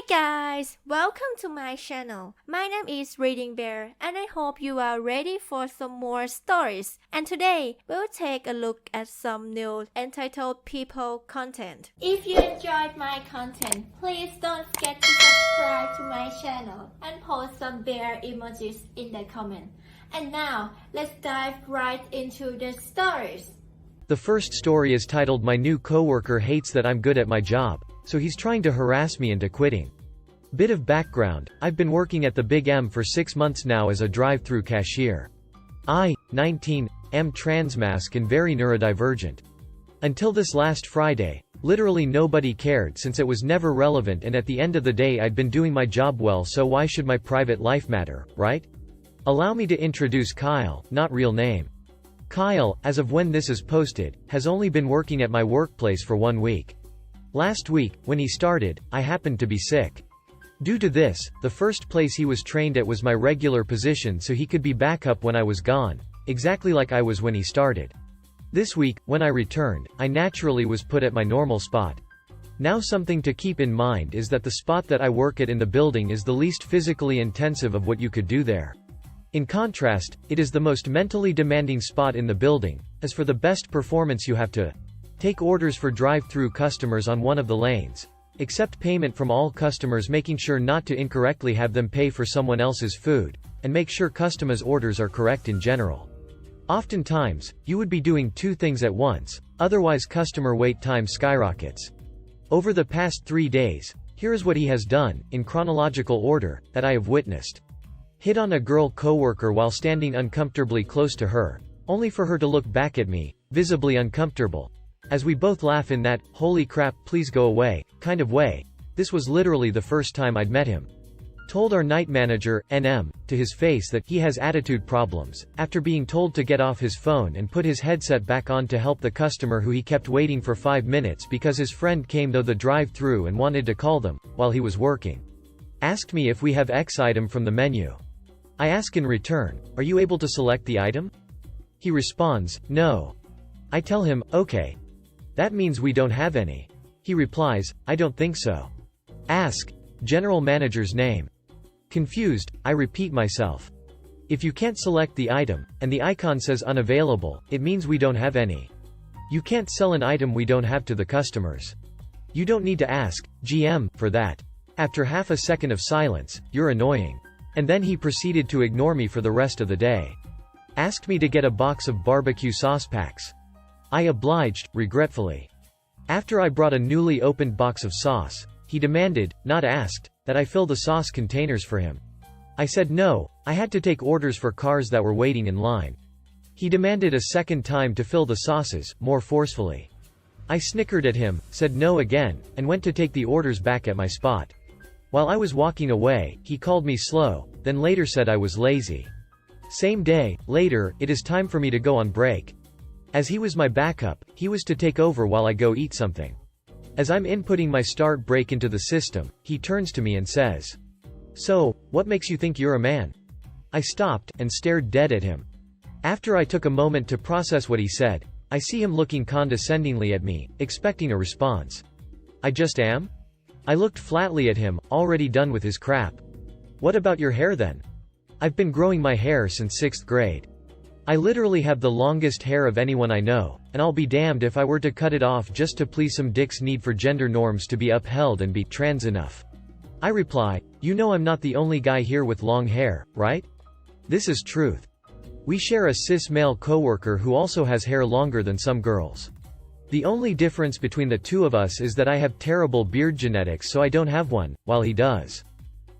guys, welcome to my channel. My name is ReadingBear and I hope you are ready for some more stories. And today, we'll take a look at some new entitled people content. If you enjoyed my content, please don't forget to subscribe to my channel and post some bear emojis in the comment. And now, let's dive right into the stories. The first story is titled "My New Coworker Hates That I'm Good at My Job, so he's trying to harass me into quitting." Bit of background, I've been working at the Big M for 6 months now as a drive-thru cashier. I, 19, am transmasc and very neurodivergent. Until this last Friday, literally nobody cared since it was never relevant, and at the end of the day I'd been doing my job well, so why should my private life matter, right? Allow me to introduce Kyle, not real name. Kyle, as of when this is posted, has only been working at my workplace for 1 week. Last week, when he started, I happened to be sick. Due to this, the first place he was trained at was my regular position so he could be backup when I was gone, exactly like I was when he started. This week, when I returned, I naturally was put at my normal spot. Now, something to keep in mind is that the spot that I work at in the building is the least physically intensive of what you could do there. In contrast, it is the most mentally demanding spot in the building. As for the best performance, you have to take orders for drive-through customers on one of the lanes, accept payment from all customers, making sure not to incorrectly have them pay for someone else's food, and make sure customers' orders are correct in general. Oftentimes, you would be doing 2 things at once, otherwise customer wait time skyrockets. Over the past 3 days, here is what he has done, in chronological order, that I have witnessed. Hit on a girl coworker while standing uncomfortably close to her, only for her to look back at me, visibly uncomfortable. As we both laugh in that, "holy crap, please go away," kind of way. This was literally the first time I'd met him. Told our night manager, NM, to his face that he has attitude problems, after being told to get off his phone and put his headset back on to help the customer who he kept waiting for 5 minutes because his friend came though the drive-through and wanted to call them, while he was working. Asked me if we have X item from the menu. I ask in return, "Are you able to select the item?" He responds, "No." I tell him, "Okay. That means we don't have any." He replies, "I don't think so." Ask, "General manager's name." Confused, I repeat myself. "If you can't select the item, and the icon says unavailable, it means we don't have any. You can't sell an item we don't have to the customers. You don't need to ask, GM, for that." After half a second of silence, "You're annoying." And then he proceeded to ignore me for the rest of the day. Asked me to get a box of barbecue sauce packs. I obliged, regretfully. After I brought a newly opened box of sauce, he demanded, not asked, that I fill the sauce containers for him. I said no, I had to take orders for cars that were waiting in line. He demanded a second time to fill the sauces, more forcefully. I snickered at him, said no again, and went to take the orders back at my spot. While I was walking away, he called me slow, then later said I was lazy. Same day, later, "It is time for me to go on break." As he was my backup, he was to take over while I go eat something. As I'm inputting my start break into the system, he turns to me and says, "So, what makes you think you're a man?" I stopped, and stared dead at him. After I took a moment to process what he said, I see him looking condescendingly at me, expecting a response. "I just am?" I looked flatly at him, already done with his crap. "What about your hair then?" "I've been growing my hair since 6th grade. I literally have the longest hair of anyone I know, and I'll be damned if I were to cut it off just to please some dick's need for gender norms to be upheld and be trans enough." I reply, "You know I'm not the only guy here with long hair, right? This is truth. We share a cis male coworker who also has hair longer than some girls. The only difference between the two of us is that I have terrible beard genetics, so I don't have one, while he does."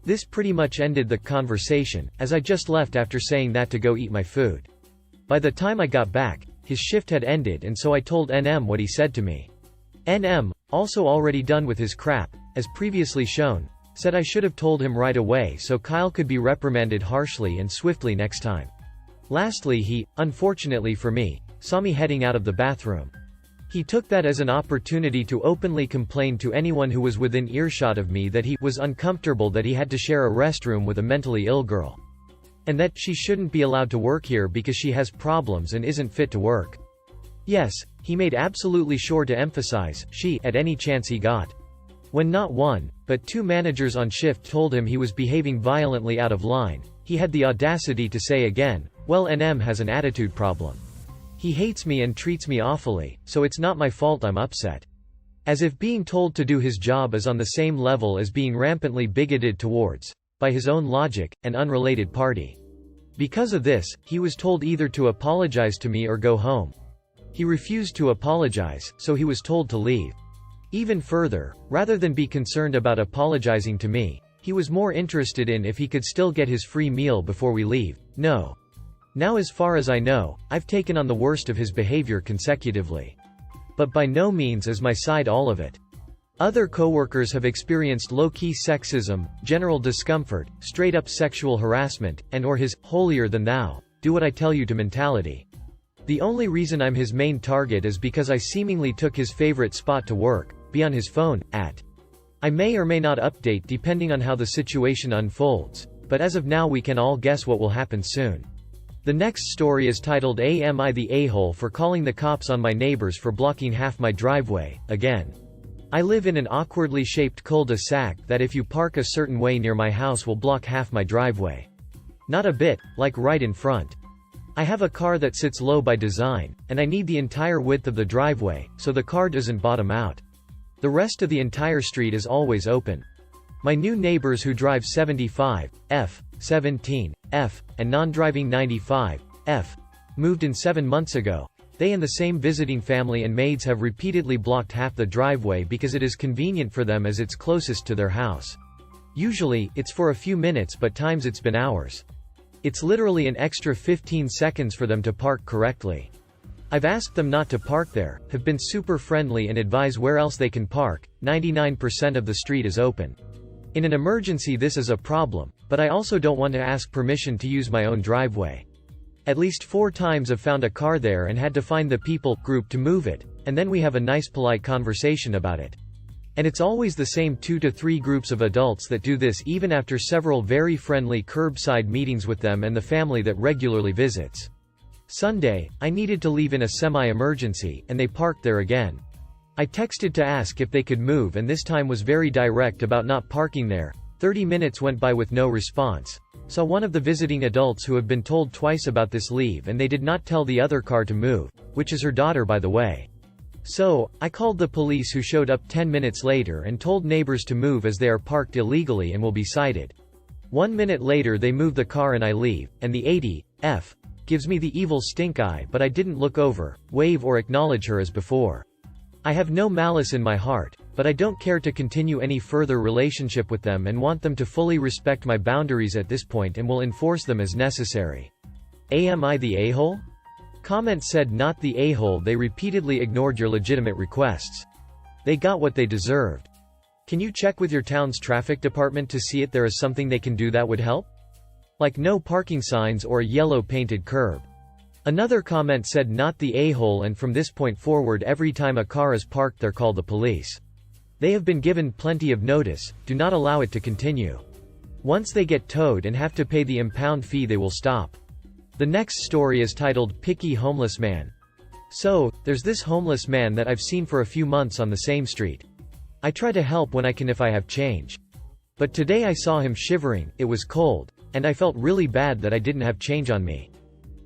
This pretty much ended the conversation, as I just left after saying that to go eat my food. By the time I got back, his shift had ended, and so I told NM what he said to me. NM, also already done with his crap, as previously shown, said I should have told him right away so Kyle could be reprimanded harshly and swiftly next time. Lastly, he, unfortunately for me, saw me heading out of the bathroom. He took that as an opportunity to openly complain to anyone who was within earshot of me that he was uncomfortable that he had to share a restroom with a mentally ill girl. And that she shouldn't be allowed to work here because she has problems and isn't fit to work. Yes, he made absolutely sure to emphasize she at any chance he got. When not one, but two managers on shift told him he was behaving violently out of line, he had the audacity to say again, "Well, NM has an attitude problem. He hates me and treats me awfully, so it's not my fault I'm upset." As if being told to do his job is on the same level as being rampantly bigoted towards, by his own logic, an unrelated party. Because of this, he was told either to apologize to me or go home. He refused to apologize, so he was told to leave. Even further, rather than be concerned about apologizing to me, he was more interested in if he could still get his free meal before we leave. No. Now as far as I know, I've taken on the worst of his behavior consecutively. But by no means is my side all of it. Other coworkers have experienced low-key sexism, general discomfort, straight-up sexual harassment, and/or his holier-than-thou, do-what-I-tell-you-to mentality. The only reason I'm his main target is because I seemingly took his favorite spot to work, be on his phone, at. I may or may not update depending on how the situation unfolds, but as of now we can all guess what will happen soon. The next story is titled "Am I the A-hole for calling the cops on my neighbors for blocking half my driveway, again?" I live in an awkwardly shaped cul-de-sac that if you park a certain way near my house will block half my driveway. Not a bit, like right in front. I have a car that sits low by design, and I need the entire width of the driveway, so the car doesn't bottom out. The rest of the entire street is always open. My new neighbors who drive 75, F, 17, F, and non-driving 95, F, moved in 7 months ago. They and the same visiting family and maids have repeatedly blocked half the driveway because it is convenient for them as it's closest to their house. Usually, it's for a few minutes but times it's been hours. It's literally an extra 15 seconds for them to park correctly. I've asked them not to park there, have been super friendly and advise where else they can park. 99% of the street is open. In an emergency this is a problem, but I also don't want to ask permission to use my own driveway. At least 4 times I've found a car there and had to find the people group to move it, and then we have a nice polite conversation about it. And it's always the same 2 to 3 groups of adults that do this even after several very friendly curbside meetings with them and the family that regularly visits. Sunday, I needed to leave in a semi-emergency, and they parked there again. I texted to ask if they could move and this time was very direct about not parking there. 30 minutes went by with no response. Saw one of the visiting adults who have been told twice about this leave and they did not tell the other car to move, which is her daughter by the way. So, I called the police who showed up 10 minutes later and told neighbors to move as they are parked illegally and will be cited. 1 minute later they move the car and I leave, and the 80, F, gives me the evil stink eye but I didn't look over, wave or acknowledge her as before. I have no malice in my heart, but I don't care to continue any further relationship with them and want them to fully respect my boundaries at this point and will enforce them as necessary. Am I the a-hole? Comment said not the a-hole, they repeatedly ignored your legitimate requests. They got what they deserved. Can you check with your town's traffic department to see if there is something they can do that would help? Like no parking signs or a yellow painted curb. Another comment said not the a-hole, and from this point forward every time a car is parked there call the police. They have been given plenty of notice, do not allow it to continue. Once they get towed and have to pay the impound fee they will stop. The next story is titled Picky Homeless Man. So, there's this homeless man that I've seen for a few months on the same street. I try to help when I can if I have change. But today I saw him shivering, it was cold, and I felt really bad that I didn't have change on me.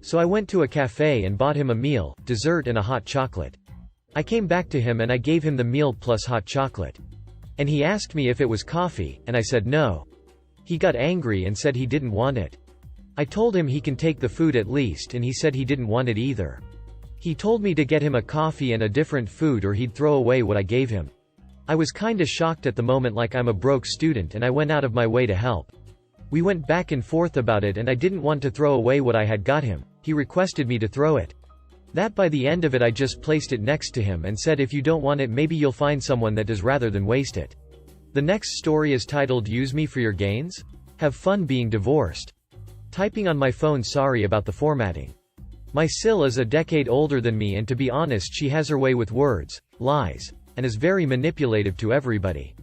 So I went to a cafe and bought him a meal, dessert and a hot chocolate. I came back to him and I gave him the meal plus hot chocolate. And he asked me if it was coffee, and I said no. He got angry and said he didn't want it. I told him he can take the food at least and he said he didn't want it either. He told me to get him a coffee and a different food or he'd throw away what I gave him. I was kinda shocked at the moment, like I'm a broke student, and I went out of my way to help. We went back and forth about it and I didn't want to throw away what I had got him. He requested me to throw it. That by the end of it I just placed it next to him and said if you don't want it maybe you'll find someone that does rather than waste it. The next story is titled Use Me for Your Gains? Have fun being divorced. Typing on my phone, sorry about the formatting. My Sil is a decade older than me and to be honest she has her way with words, lies, and is very manipulative to everybody.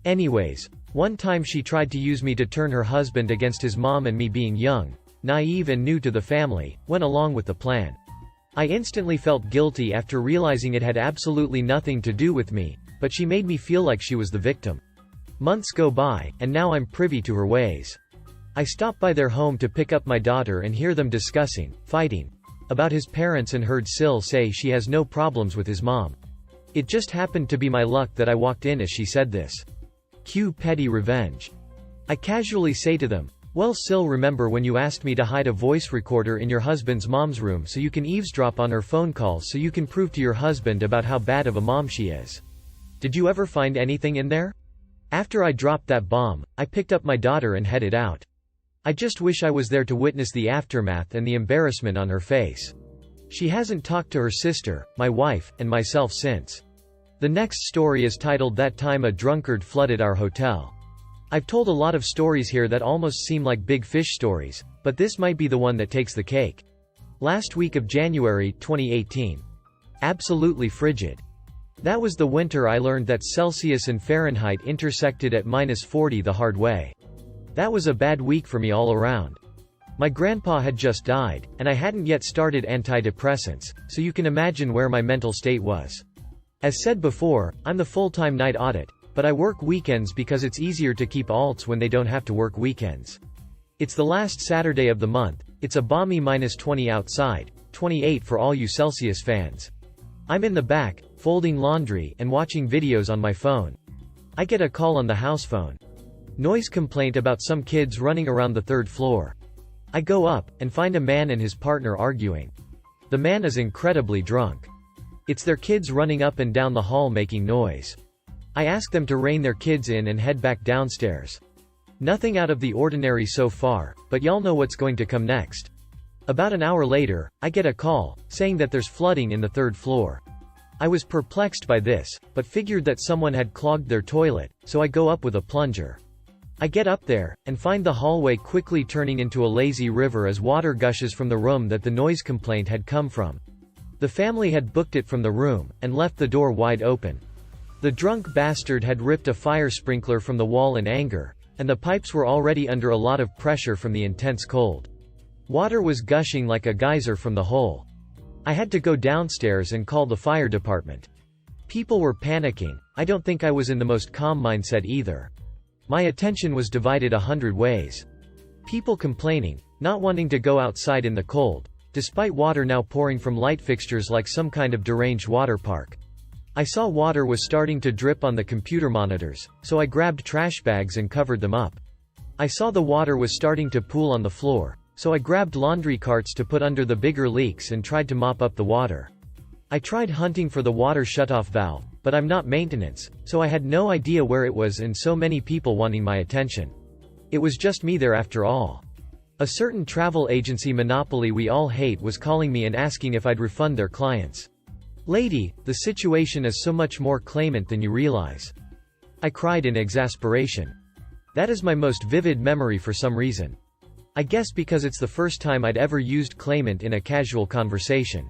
Anyways, one time she tried to use me to turn her husband against his mom, and me being young, naive and new to the family, went along with the plan. I instantly felt guilty after realizing it had absolutely nothing to do with me, but she made me feel like she was the victim. Months go by, and now I'm privy to her ways. I stop by their home to pick up my daughter and hear them discussing, fighting, about his parents and heard Sil say she has no problems with his mom. It just happened to be my luck that I walked in as she said this. Cue petty revenge. I casually say to them, well Sil, remember when you asked me to hide a voice recorder in your husband's mom's room so you can eavesdrop on her phone calls so you can prove to your husband about how bad of a mom she is? Did you ever find anything in there? After I dropped that bomb, I picked up my daughter and headed out. I just wish I was there to witness the aftermath and the embarrassment on her face. She hasn't talked to her sister, my wife, and myself since. The next story is titled That Time a Drunkard Flooded Our Hotel. I've told a lot of stories here that almost seem like big fish stories, but this might be the one that takes the cake. Last week of January 2018. Absolutely frigid. That was the winter I learned that Celsius and Fahrenheit intersected at -40 the hard way. That was a bad week for me all around. My grandpa had just died, and I hadn't yet started antidepressants, so you can imagine where my mental state was. As said before, I'm the full-time night audit, but I work weekends because it's easier to keep alts when they don't have to work weekends. It's the last Saturday of the month, it's a balmy -20 outside, 28 for all you Celsius fans. I'm in the back, folding laundry and watching videos on my phone. I get a call on the house phone. Noise complaint about some kids running around the third floor. I go up, and find a man and his partner arguing. The man is incredibly drunk. It's their kids running up and down the hall making noise. I ask them to rein their kids in and head back downstairs. Nothing out of the ordinary so far, but y'all know what's going to come next. About an hour later, I get a call, saying that there's flooding in the third floor. I was perplexed by this, but figured that someone had clogged their toilet, so I go up with a plunger. I get up there, and find the hallway quickly turning into a lazy river as water gushes from the room that the noise complaint had come from. The family had booked it from the room, and left the door wide open. The drunk bastard had ripped a fire sprinkler from the wall in anger, and the pipes were already under a lot of pressure from the intense cold. Water was gushing like a geyser from the hole. I had to go downstairs and call the fire department. People were panicking. I don't think I was in the most calm mindset either. My attention was divided 100 ways. People complaining, not wanting to go outside in the cold, despite water now pouring from light fixtures like some kind of deranged water park. I saw water was starting to drip on the computer monitors, so I grabbed trash bags and covered them up. I saw the water was starting to pool on the floor, so I grabbed laundry carts to put under the bigger leaks and tried to mop up the water. I tried hunting for the water shutoff valve, but I'm not maintenance, so I had no idea where it was and so many people wanting my attention. It was just me there after all. A certain travel agency monopoly we all hate was calling me and asking if I'd refund their clients. Lady, the situation is so much more claimant than you realize. I cried in exasperation. That is my most vivid memory for some reason. I guess because it's the first time I'd ever used claimant in a casual conversation.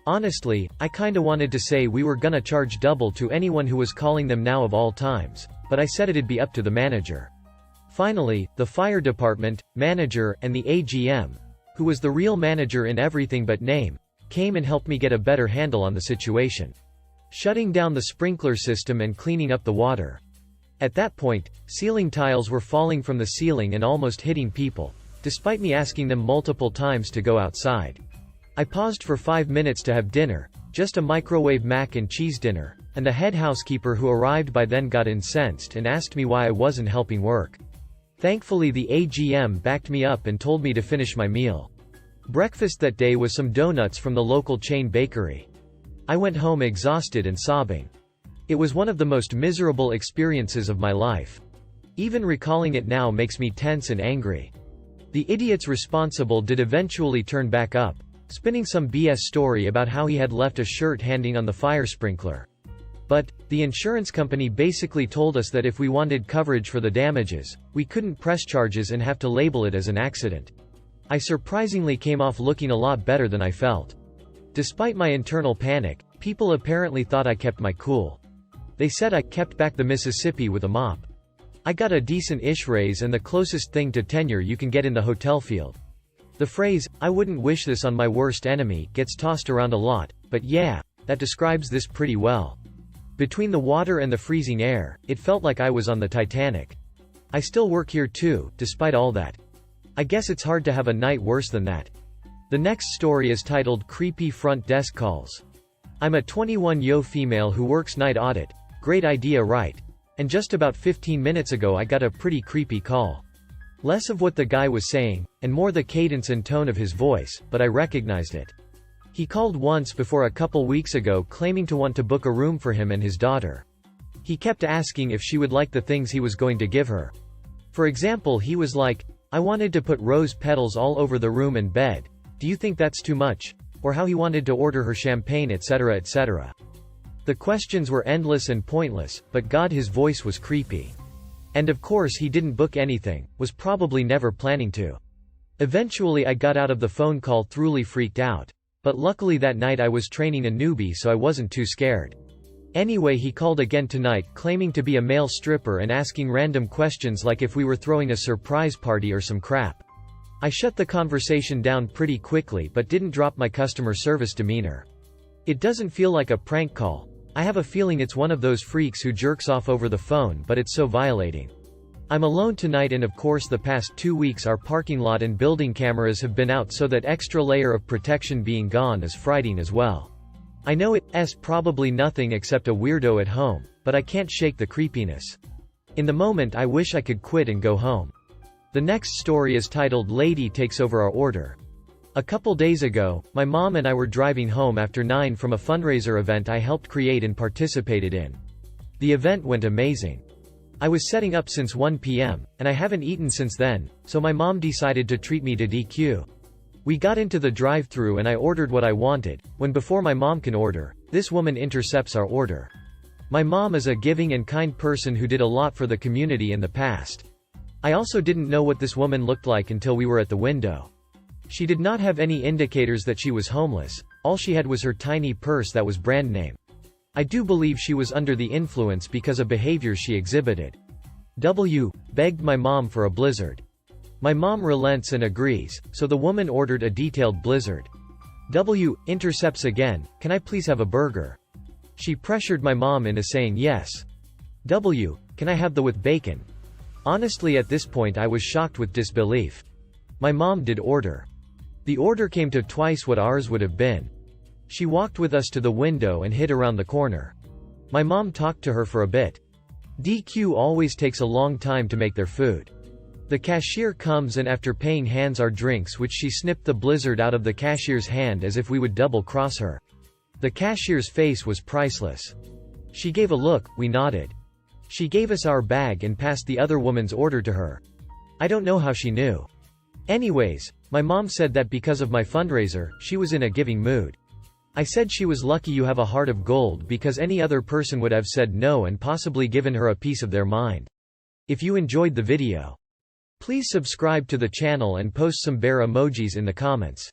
Honestly, I kinda wanted to say we were gonna charge double to anyone who was calling them now of all times, but I said it'd be up to the manager. Finally, the fire department, manager, and the AGM, who was the real manager in everything but name, came and helped me get a better handle on the situation. Shutting down the sprinkler system and cleaning up the water. At that point, ceiling tiles were falling from the ceiling and almost hitting people, despite me asking them multiple times to go outside. I paused for 5 minutes to have dinner, just a microwave mac and cheese dinner, and the head housekeeper who arrived by then got incensed and asked me why I wasn't helping work. Thankfully the AGM backed me up and told me to finish my meal. Breakfast that day was some donuts from the local chain bakery. I went home exhausted and sobbing. It was one of the most miserable experiences of my life. Even recalling it now makes me tense and angry. The idiots responsible did eventually turn back up, spinning some BS story about how he had left a shirt hanging on the fire sprinkler. But, the insurance company basically told us that if we wanted coverage for the damages, we couldn't press charges and have to label it as an accident. I surprisingly came off looking a lot better than I felt. Despite my internal panic, people apparently thought I kept my cool. They said I kept back the Mississippi with a mop. I got a decent-ish raise and the closest thing to tenure you can get in the hotel field. The phrase, "I wouldn't wish this on my worst enemy," gets tossed around a lot, but yeah, that describes this pretty well. Between the water and the freezing air, it felt like I was on the Titanic. I still work here too, despite all that. I guess it's hard to have a night worse than that. The next story is titled Creepy Front Desk Calls. I'm a 21-year female who works night audit. Great idea, right? And just about 15 minutes ago I got a pretty creepy call. Less of what the guy was saying, and more the cadence and tone of his voice, but I recognized it. He called once before a couple weeks ago claiming to want to book a room for him and his daughter. He kept asking if she would like the things he was going to give her. For example, he was like, "I wanted to put rose petals all over the room and bed. Do you think that's too much?" Or how he wanted to order her champagne, etc., etc. The questions were endless and pointless, but God, his voice was creepy. And of course he didn't book anything, was probably never planning to. Eventually I got out of the phone call thoroughly freaked out. But luckily that night I was training a newbie, so I wasn't too scared. Anyway, he called again tonight claiming to be a male stripper and asking random questions like if we were throwing a surprise party or some crap. I shut the conversation down pretty quickly but didn't drop my customer service demeanor. It doesn't feel like a prank call. I have a feeling it's one of those freaks who jerks off over the phone, but it's so violating. I'm alone tonight, and of course the past 2 weeks our parking lot and building cameras have been out, so that extra layer of protection being gone is frightening as well. I know it's probably nothing except a weirdo at home, but I can't shake the creepiness. In the moment I wish I could quit and go home. The next story is titled Lady Takes Over Our Order. A couple days ago, my mom and I were driving home after 9 from a fundraiser event I helped create and participated in. The event went amazing. I was setting up since 1 p.m., and I haven't eaten since then, so my mom decided to treat me to DQ. We got into the drive-thru and I ordered what I wanted, when before my mom can order, this woman intercepts our order. My mom is a giving and kind person who did a lot for the community in the past. I also didn't know what this woman looked like until we were at the window. She did not have any indicators that she was homeless, all she had was her tiny purse that was brand name. I do believe she was under the influence because of behaviors she exhibited. Begged my mom for a blizzard. My mom relents and agrees, so the woman ordered a detailed blizzard. Intercepts again, "Can I please have a burger?" She pressured my mom into saying yes. Can I have the with bacon? Honestly, at this point I was shocked with disbelief. My mom did order. The order came to twice what ours would have been. She walked with us to the window and hid around the corner. My mom talked to her for a bit. DQ always takes a long time to make their food. The cashier comes and after paying hands our drinks, which she snipped the blizzard out of the cashier's hand as if we would double-cross her. The cashier's face was priceless. She gave a look, we nodded. She gave us our bag and passed the other woman's order to her. I don't know how she knew. Anyways, my mom said that because of my fundraiser, she was in a giving mood. I said she was lucky you have a heart of gold, because any other person would have said no and possibly given her a piece of their mind. If you enjoyed the video, please subscribe to the channel and post some bear emojis in the comments.